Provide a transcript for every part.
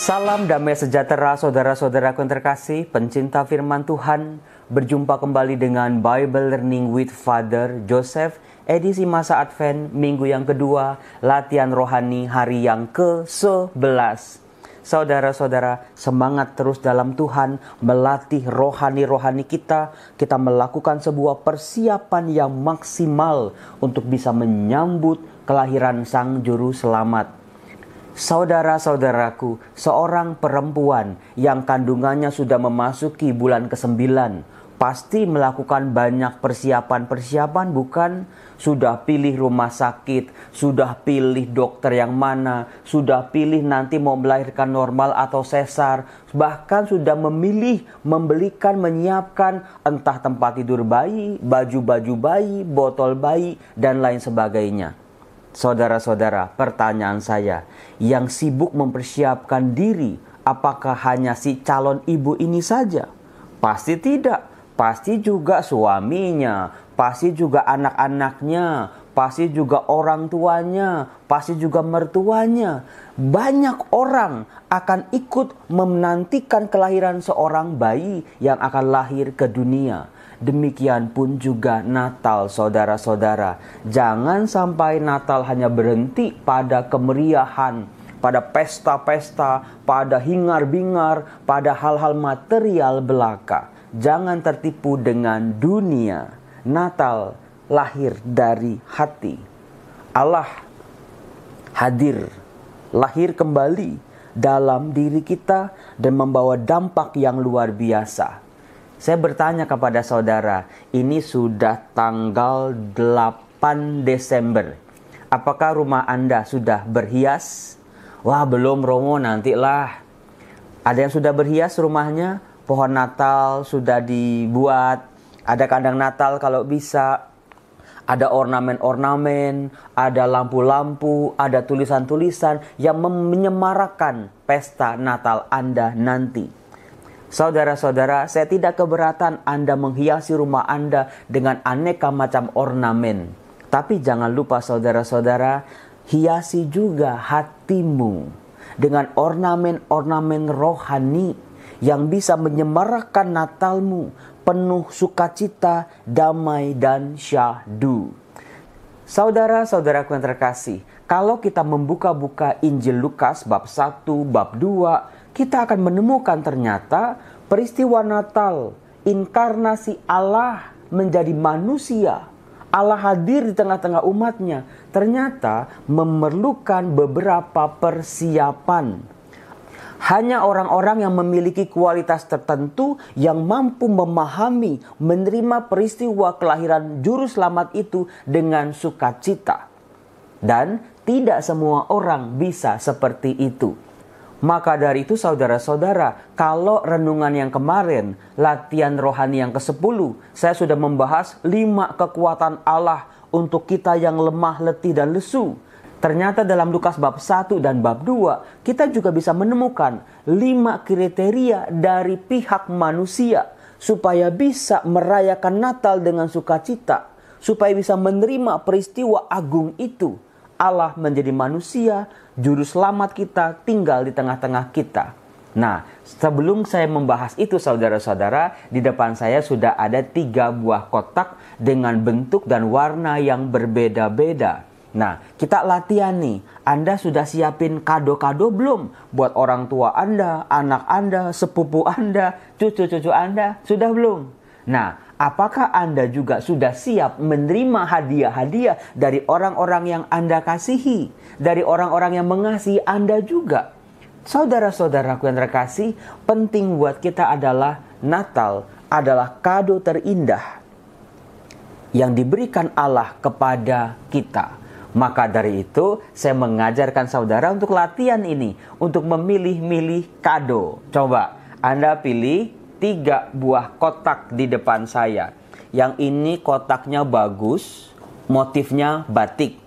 Salam damai sejahtera saudara-saudaraku yang terkasih, pencinta firman Tuhan. Berjumpa kembali dengan Bible Learning with Father Joseph, edisi masa Advent, minggu yang kedua, latihan rohani hari yang ke-11. Saudara-saudara, semangat terus dalam Tuhan, melatih rohani-rohani kita. Kita melakukan sebuah persiapan yang maksimal untuk bisa menyambut kelahiran Sang Juru Selamat. Saudara-saudaraku, seorang perempuan yang kandungannya sudah memasuki bulan ke-9 pasti melakukan banyak persiapan-persiapan, bukan? Sudah pilih rumah sakit, sudah pilih dokter yang mana, sudah pilih nanti mau melahirkan normal atau sesar, bahkan sudah memilih, membelikan, menyiapkan entah tempat tidur bayi, baju-baju bayi, botol bayi, dan lain sebagainya. Saudara-saudara, pertanyaan saya, yang sibuk mempersiapkan diri, apakah hanya si calon ibu ini saja? Pasti tidak. Pasti juga suaminya, pasti juga anak-anaknya, pasti juga orang tuanya, pasti juga mertuanya. Banyak orang akan ikut menantikan kelahiran seorang bayi yang akan lahir ke dunia. Demikian pun juga Natal, saudara-saudara. Jangan sampai Natal hanya berhenti pada kemeriahan, pada pesta-pesta, pada hingar-bingar, pada hal-hal material belaka. Jangan tertipu dengan dunia. Natal lahir dari hati. Allah hadir, lahir kembali dalam diri kita dan membawa dampak yang luar biasa. Saya bertanya kepada saudara, ini sudah tanggal 8 Desember. Apakah rumah Anda sudah berhias? Wah, belum Romo, nantilah. Ada yang sudah berhias rumahnya? Pohon Natal sudah dibuat. Ada kandang Natal kalau bisa. Ada ornamen-ornamen, ada lampu-lampu, ada tulisan-tulisan yang menyemarakan pesta Natal Anda nanti. Saudara-saudara, saya tidak keberatan Anda menghiasi rumah Anda dengan aneka macam ornamen. Tapi jangan lupa saudara-saudara, hiasi juga hatimu dengan ornamen-ornamen rohani yang bisa menyemarakan Natalmu, penuh sukacita, damai, dan syahdu. Saudara-saudaraku yang terkasih, kalau kita membuka-buka Injil Lukas bab 1, bab 2, kita akan menemukan ternyata peristiwa Natal, inkarnasi Allah menjadi manusia, Allah hadir di tengah-tengah umatnya, ternyata memerlukan beberapa persiapan. Hanya orang-orang yang memiliki kualitas tertentu yang mampu memahami, menerima peristiwa kelahiran Juru Selamat itu dengan sukacita. Dan tidak semua orang bisa seperti itu. Maka dari itu saudara-saudara, kalau renungan yang kemarin, latihan rohani yang ke-10, saya sudah membahas 5 kekuatan Allah untuk kita yang lemah, letih, dan lesu. Ternyata dalam Lukas bab 1 dan bab 2, kita juga bisa menemukan 5 kriteria dari pihak manusia supaya bisa merayakan Natal dengan sukacita, supaya bisa menerima peristiwa agung itu. Allah menjadi manusia, Juru Selamat kita tinggal di tengah-tengah kita. Nah, sebelum saya membahas itu saudara-saudara, di depan saya sudah ada 3 buah kotak dengan bentuk dan warna yang berbeda-beda. Nah, kita latihan nih. Anda sudah siapin kado-kado belum? Buat orang tua Anda, anak Anda, sepupu Anda, cucu-cucu Anda, sudah belum? Nah, apakah Anda juga sudah siap menerima hadiah-hadiah dari orang-orang yang Anda kasihi? Dari orang-orang yang mengasihi Anda juga? Saudara-saudaraku yang terkasih, penting buat kita adalah Natal adalah kado terindah yang diberikan Allah kepada kita. Maka dari itu, saya mengajarkan saudara untuk latihan ini, untuk memilih-milih kado. Coba, Anda pilih 3 buah kotak di depan saya. Yang ini kotaknya bagus, motifnya batik.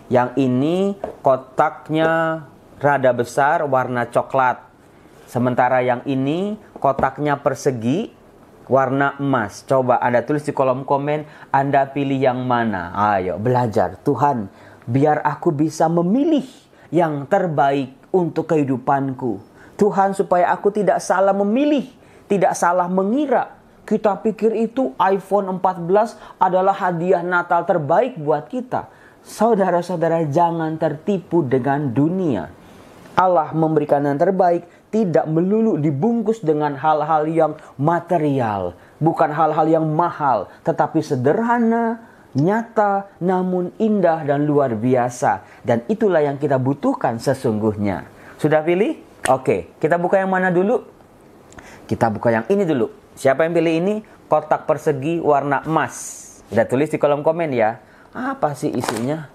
Yang ini kotaknya rada besar, warna coklat. Sementara yang ini kotaknya persegi, warna emas. Coba Anda tulis di kolom komen, Anda pilih yang mana. Ayo belajar. Tuhan, biar aku bisa memilih yang terbaik untuk kehidupanku. Tuhan, supaya aku tidak salah memilih, tidak salah mengira. Kita pikir itu iPhone 14 adalah hadiah Natal terbaik buat kita. Saudara-saudara, jangan tertipu dengan dunia. Allah memberikan yang terbaik tidak melulu dibungkus dengan hal-hal yang material. Bukan hal-hal yang mahal, tetapi sederhana, nyata, namun indah dan luar biasa. Dan itulah yang kita butuhkan sesungguhnya. Sudah pilih? Oke, kita buka yang mana dulu? Kita buka yang ini dulu. Siapa yang pilih ini? Kotak persegi warna emas. Udah tulis di kolom komen ya. Apa sih isinya?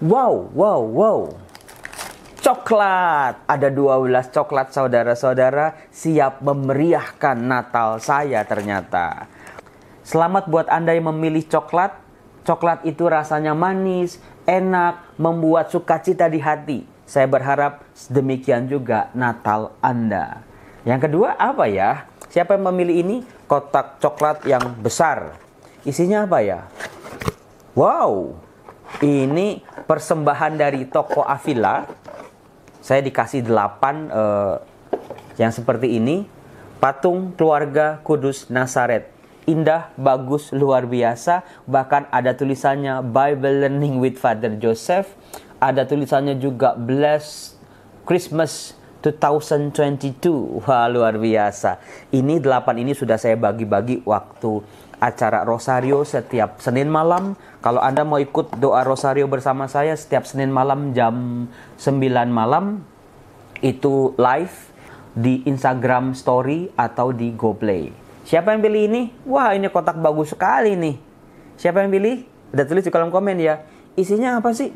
Wow. Coklat. Ada 12 coklat, saudara-saudara. Siap memeriahkan Natal saya ternyata. Selamat buat Anda yang memilih coklat. Coklat itu rasanya manis, enak, membuat sukacita di hati. Saya berharap demikian juga Natal Anda. Yang kedua apa ya? Siapa yang memilih ini? Kotak coklat yang besar. Isinya apa ya? Wow, ini persembahan dari toko Avila. Saya dikasih 8 yang seperti ini. Patung keluarga Kudus Nazaret. Indah, bagus, luar biasa. Bahkan ada tulisannya Bible Learning with Father Joseph. Ada tulisannya juga Blessed Christmas 2022. Wah, luar biasa. Ini 8 ini sudah saya bagi-bagi waktu acara Rosario setiap Senin malam. Kalau Anda mau ikut doa Rosario bersama saya setiap Senin malam jam 9 malam, itu live di Instagram Story atau di GoPlay. Siapa yang pilih ini? Wah, ini kotak bagus sekali nih. Siapa yang pilih? Udah tulis di kolom komen ya. Isinya apa sih?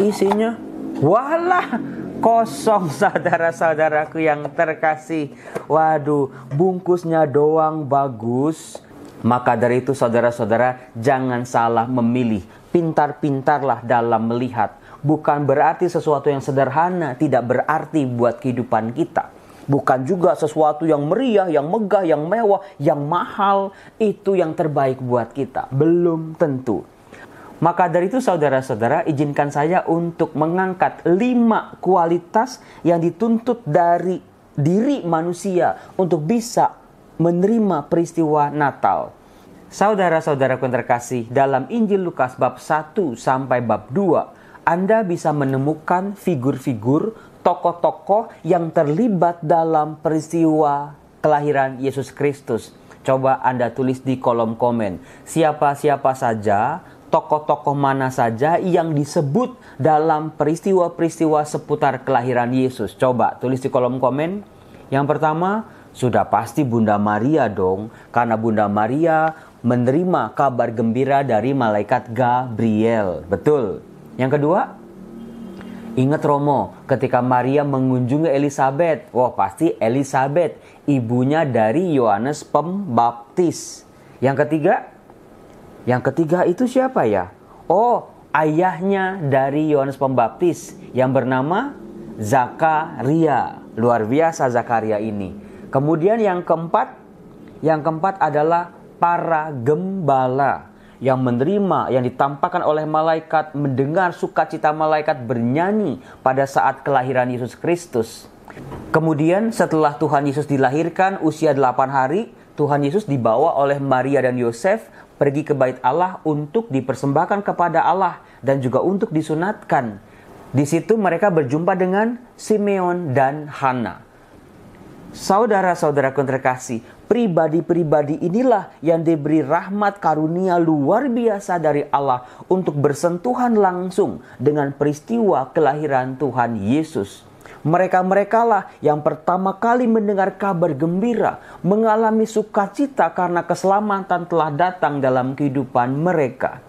Isinya, walah, kosong, saudara-saudaraku yang terkasih. Waduh, bungkusnya doang bagus. Maka dari itu saudara-saudara, jangan salah memilih. Pintar-pintarlah dalam melihat. Bukan berarti sesuatu yang sederhana tidak berarti buat kehidupan kita. Bukan juga sesuatu yang meriah, yang megah, yang mewah, yang mahal. Itu yang terbaik buat kita. Belum tentu. Maka dari itu saudara-saudara, izinkan saya untuk mengangkat 5 kualitas yang dituntut dari diri manusia untuk bisa menerima peristiwa Natal. Saudara-saudaraku yang terkasih, dalam Injil Lukas bab 1 sampai bab 2, Anda bisa menemukan figur-figur, tokoh-tokoh yang terlibat dalam peristiwa kelahiran Yesus Kristus. Coba Anda tulis di kolom komen, siapa-siapa saja, tokoh-tokoh mana saja yang disebut dalam peristiwa-peristiwa seputar kelahiran Yesus. Coba tulis di kolom komen. Yang pertama, sudah pasti Bunda Maria dong. Karena Bunda Maria menerima kabar gembira dari malaikat Gabriel. Betul. Yang kedua, ingat Romo, ketika Maria mengunjungi Elisabet. Wah, pasti Elisabet, ibunya dari Yohanes Pembaptis. Yang ketiga itu siapa ya? Oh, ayahnya dari Yohanes Pembaptis yang bernama Zakaria. Luar biasa Zakaria ini. Kemudian yang keempat adalah para gembala yang menerima, yang ditampakkan oleh malaikat, mendengar sukacita malaikat bernyanyi pada saat kelahiran Yesus Kristus. Kemudian setelah Tuhan Yesus dilahirkan usia 8 hari, Tuhan Yesus dibawa oleh Maria dan Yosef pergi ke bait Allah untuk dipersembahkan kepada Allah dan juga untuk disunatkan. Di situ mereka berjumpa dengan Simeon dan Hana. Saudara-saudaraku yang terkasih, pribadi-pribadi inilah yang diberi rahmat karunia luar biasa dari Allah untuk bersentuhan langsung dengan peristiwa kelahiran Tuhan Yesus. Mereka-merekalah yang pertama kali mendengar kabar gembira, mengalami sukacita karena keselamatan telah datang dalam kehidupan mereka.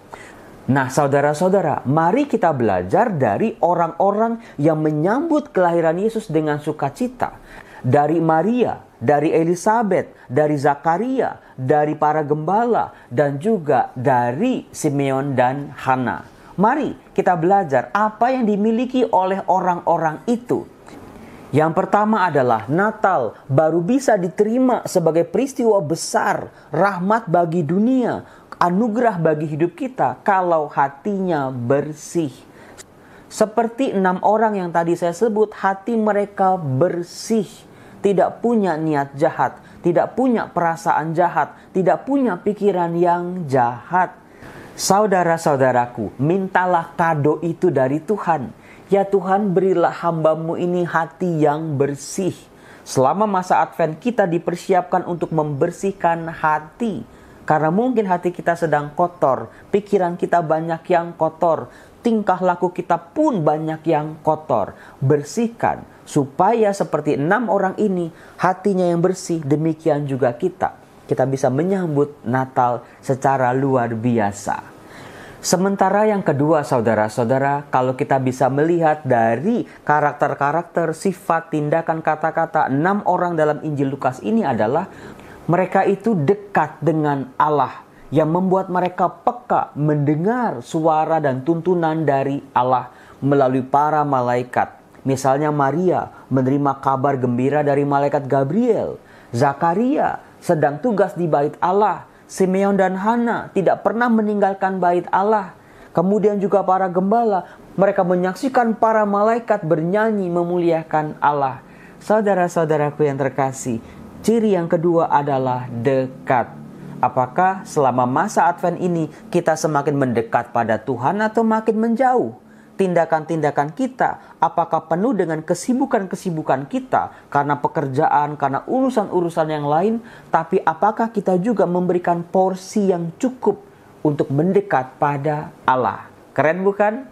Nah, saudara-saudara, mari kita belajar dari orang-orang yang menyambut kelahiran Yesus dengan sukacita. Dari Maria, dari Elisabet, dari Zakaria, dari para gembala, dan juga dari Simeon dan Hana. Mari kita belajar apa yang dimiliki oleh orang-orang itu. Yang pertama adalah Natal baru bisa diterima sebagai peristiwa besar, rahmat bagi dunia, anugerah bagi hidup kita kalau hatinya bersih. Seperti 6 orang yang tadi saya sebut, hati mereka bersih, tidak punya niat jahat, tidak punya perasaan jahat, tidak punya pikiran yang jahat. Saudara-saudaraku, mintalah kado itu dari Tuhan. Ya Tuhan, berilah hamba-Mu ini hati yang bersih. Selama masa Advent kita dipersiapkan untuk membersihkan hati. Karena mungkin hati kita sedang kotor, pikiran kita banyak yang kotor, tingkah laku kita pun banyak yang kotor. Bersihkan, supaya seperti 6 orang ini, hatinya yang bersih, demikian juga kita. Kita bisa menyambut Natal secara luar biasa. Sementara yang kedua, saudara-saudara, kalau kita bisa melihat dari karakter-karakter, sifat, tindakan, kata-kata 6 orang dalam Injil Lukas ini adalah mereka itu dekat dengan Allah, yang membuat mereka peka mendengar suara dan tuntunan dari Allah melalui para malaikat. Misalnya Maria menerima kabar gembira dari malaikat Gabriel. Zakaria sedang tugas di bait Allah. Simeon dan Hana tidak pernah meninggalkan bait Allah. Kemudian juga para gembala, mereka menyaksikan para malaikat bernyanyi memuliakan Allah. Saudara-saudaraku yang terkasih, ciri yang kedua adalah dekat. Apakah selama masa Advent ini kita semakin mendekat pada Tuhan atau makin menjauh? Tindakan-tindakan kita apakah penuh dengan kesibukan-kesibukan kita karena pekerjaan, karena urusan-urusan yang lain, tapi apakah kita juga memberikan porsi yang cukup untuk mendekat pada Allah? Keren bukan?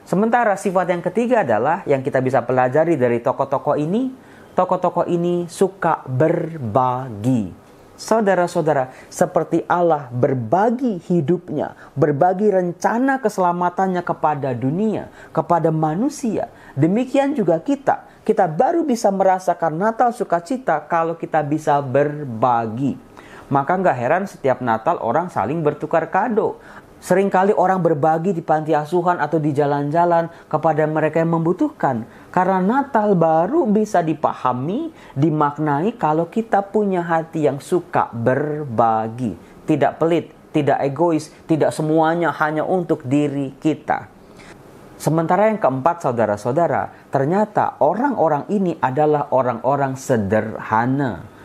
Sementara sifat yang ketiga adalah yang kita bisa pelajari dari tokoh-tokoh ini. Tokoh-tokoh ini suka berbagi. Saudara-saudara, seperti Allah berbagi hidupnya, berbagi rencana keselamatannya kepada dunia, kepada manusia. Demikian juga kita. Kita baru bisa merasakan Natal sukacita kalau kita bisa berbagi. Maka gak heran setiap Natal orang saling bertukar kado. Seringkali orang berbagi di panti asuhan atau di jalan-jalan kepada mereka yang membutuhkan. Karena Natal baru bisa dipahami, dimaknai kalau kita punya hati yang suka berbagi. Tidak pelit, tidak egois, tidak semuanya hanya untuk diri kita. Sementara yang keempat, saudara-saudara, ternyata orang-orang ini adalah orang-orang sederhana.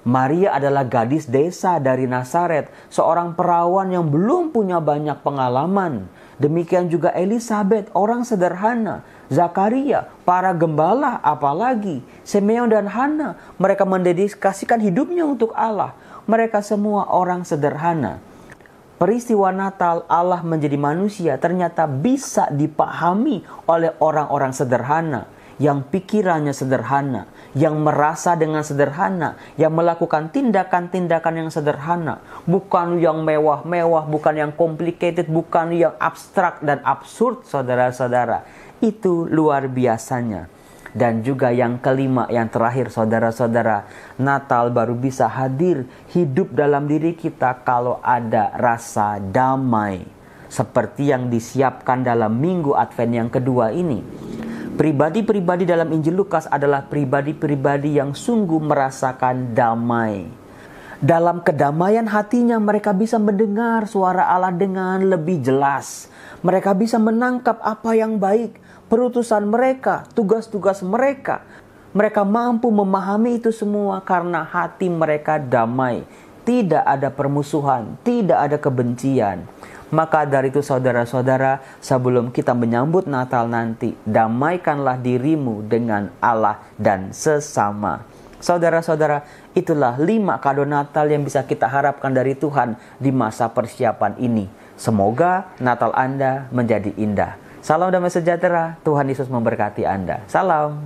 Maria adalah gadis desa dari Nazaret, seorang perawan yang belum punya banyak pengalaman. Demikian juga Elizabeth, orang sederhana. Zakaria, para gembala, apalagi Simeon dan Hana, mereka mendedikasikan hidupnya untuk Allah. Mereka semua orang sederhana. Peristiwa Natal Allah menjadi manusia ternyata bisa dipahami oleh orang-orang sederhana, yang pikirannya sederhana, yang merasa dengan sederhana, yang melakukan tindakan-tindakan yang sederhana, bukan yang mewah-mewah, bukan yang complicated, bukan yang abstrak dan absurd, saudara-saudara. Itu luar biasanya. Dan juga yang kelima, yang terakhir, saudara-saudara, Natal baru bisa hadir hidup dalam diri kita kalau ada rasa damai, seperti yang disiapkan dalam Minggu Advent yang kedua ini. Pribadi-pribadi dalam Injil Lukas adalah pribadi-pribadi yang sungguh merasakan damai. Dalam kedamaian hatinya mereka bisa mendengar suara Allah dengan lebih jelas. Mereka bisa menangkap apa yang baik, perutusan mereka, tugas-tugas mereka. Mereka mampu memahami itu semua karena hati mereka damai. Tidak ada permusuhan, tidak ada kebencian. Maka dari itu saudara-saudara, sebelum kita menyambut Natal nanti, damaikanlah dirimu dengan Allah dan sesama. Saudara-saudara, itulah 5 kado Natal yang bisa kita harapkan dari Tuhan di masa persiapan ini. Semoga Natal Anda menjadi indah. Salam damai sejahtera, Tuhan Yesus memberkati Anda. Salam.